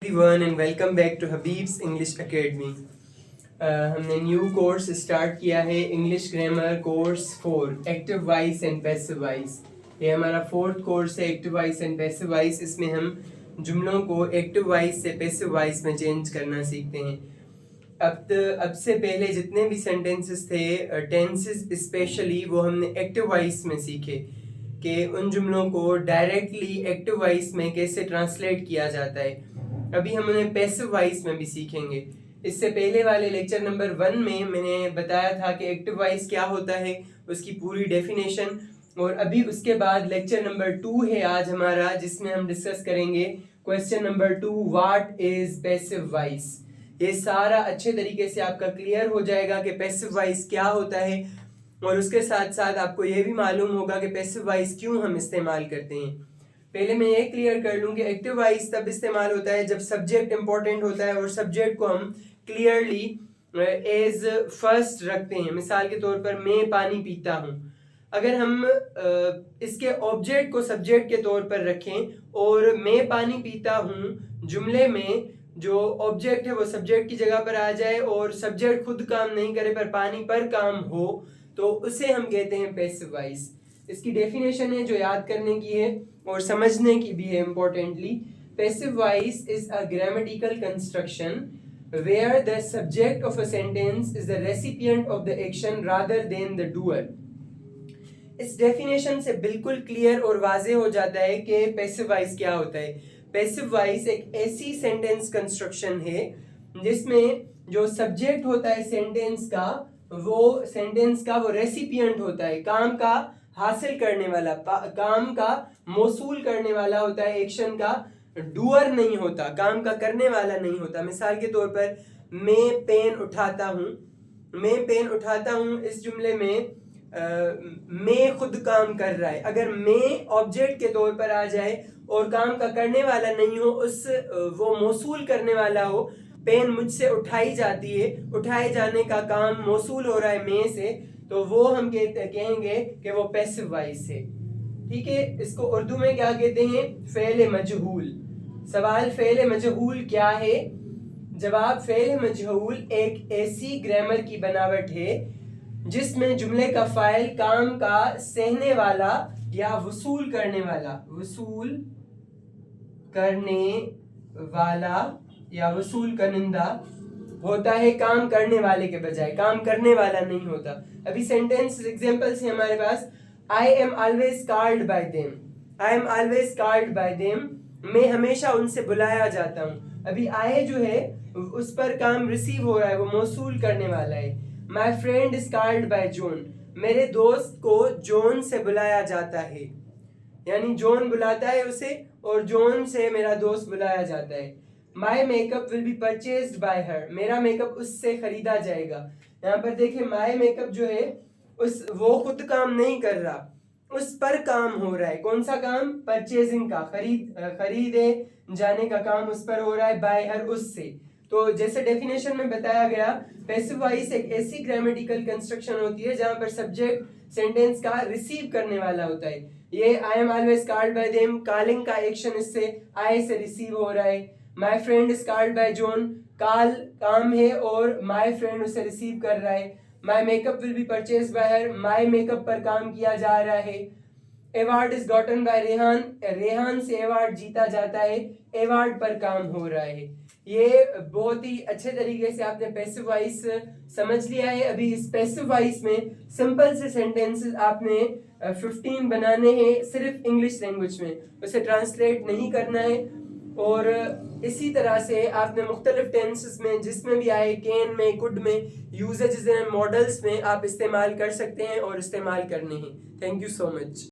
Everyone and welcome back to Habib's English Academy. हमने new course start किया है English grammar course 4 active voice and passive voice. ये हमारा fourth course है active voice and passive voice. इसमें हम जुमलों को एक्टिव वॉइस से पैसिव वॉइस में चेंज करना सीखते हैं। अब से पहले जितने भी सेंटेंसेस थे टेंसेस स्पेशली वो हमने एक्टिव वॉइस में सीखे कि उन जुमलों को डायरेक्टली एक्टिव वॉइस में कैसे ट्रांसलेट किया जाता है। अभी हम उन्हें पैसिव वॉइस में भी सीखेंगे। इससे पहले वाले लेक्चर नंबर 1 में मैंने बताया था कि एक्टिव वॉइस क्या होता है, उसकी पूरी डेफिनेशन। और अभी उसके बाद लेक्चर नंबर 2 है आज हमारा, जिसमें हम डिस्कस करेंगे question number 2, what is passive voice. ये सारा अच्छे तरीके से आपका क्लियर हो जाएगा कि पैसिव वॉइस क्या होता है, और उसके साथ साथ आपको ये भी मालूम होगा कि पैसिव वॉइस क्यों हम इस्तेमाल करते हैं। पहले मैं ये क्लियर कर लूँ कि एक्टिव वॉइस तब इस्तेमाल होता है जब सब्जेक्ट इंपॉर्टेंट होता है और सब्जेक्ट को हम क्लियरली एज फर्स्ट रखते हैं। मिसाल के तौर पर मैं पानी पीता हूँ, अगर हम इसके ऑब्जेक्ट को सब्जेक्ट के तौर पर रखें और मैं पानी पीता हूँ जुमले में जो ऑब्जेक्ट है वो सब्जेक्ट की जगह पर आ जाए और सब्जेक्ट खुद काम नहीं करे पर पानी पर काम हो, तो उसे हम कहते हैं पैसिव वॉइस। इसकी डेफिनेशन है जो याद करने की है और समझने की भी है importantly. Passive voice is a grammatical construction where the subject of a sentence is the recipient of the action rather than the doer. इस डेफिनेशन से बिल्कुल क्लियर और वाजे हो जाता है कि पैसिव वॉइस क्या होता है। पैसिव वॉइस एक ऐसी सेंटेंस कंस्ट्रक्शन है जिसमें जो सब्जेक्ट होता है सेंटेंस का वो रेसिपिएंट होता है, काम का हासिल करने वाला, काम का मौसूल करने वाला होता है, एक्शन का डूअर नहीं होता, काम का करने वाला नहीं होता। मिसाल के तौर पर मैं पेन उठाता हूँ, इस जुमले में मैं खुद काम कर रहा है। अगर मैं ऑब्जेक्ट के तौर पर आ जाए और काम का करने वाला नहीं हो, वो मौसूल करने वाला हो, पेन मुझसे उठाई जाती है, उठाए जाने का काम मौसूल हो रहा है मैं से, तो वो हम कहेंगे कि वो पैसिव वॉइस है। ठीक है, इसको उर्दू में क्या कहते हैं? फ़ेल मजहूल। सवाल फ़ेल मजहूल क्या है? जवाब फ़ेल मजहूल एक ऐसी ग्रामर की बनावट है जिसमें जुमले का फ़ाइल काम का सहने वाला या वसूल करने वाला या वसूल करनिंदा होता है, काम करने वाले के बजाय। काम करने वाला नहीं होता। अभी सेंटेंस एग्जांपल्स हैं हमारे पास। I am always called by them। मैं हमेशा उनसे बुलाया जाता हूँ। अभी I जो है उस पर काम रिसीव हो रहा है, वो मौसूल करने वाला है। My friend is called by John। मेरे दोस्त को जॉन से बुलाया जाता है, यानी जॉन बुलाता है उसे और जॉन से मेरा दोस्त बुलाया जाता है। My makeup will be purchased by her। मेरा मेकअप उससे खरीदा जाएगा। यहाँ पर देखिए my makeup जो है वो खुद काम नहीं कर रहा, उस पर काम हो रहा है। कौन सा काम? परचेजिंग का, खरीदे जाने का काम उस पर हो रहा है, बाय हर, उससे। तो जैसे डेफिनेशन में बताया गया, पैसिव वॉइस एक ऐसी ग्रामेटिकल कंस्ट्रक्शन होती है जहां पर सब्जेक्ट सेंटेंस का रिसीव करने वाला होता है। ये I am always called by them, calling का एक्शन इससे आई से रिसीव हो रहा है। My friend is called by John, call काम है और माय फ्रेंड उसे रिसीव कर रहा है। My makeup will be purchase by her, my makeup पर काम किया जा रहा है। Award is gotten by Rehan, Rehan से अवार्ड जीता जाता है, अवार्ड पर काम हो रहा है। ये बहुत ही अच्छे तरीके से आपने पैसिव वॉइस समझ लिया है। अभी इस पैसिव वॉइस में सिंपल से सेंटेंसेस आपने 15 बनाने हैं सिर्फ इंग्लिश लैंग्वेज में, उसे ट्रांसलेट नहीं करना है। और इसी तरह से आपने मुख्तलिफ टेंसेस में जिसमें भी आए, कैन में, कुड में, यूजेज एंड मॉडल्स में आप इस्तेमाल कर सकते हैं और इस्तेमाल करने हैं। Thank you so much.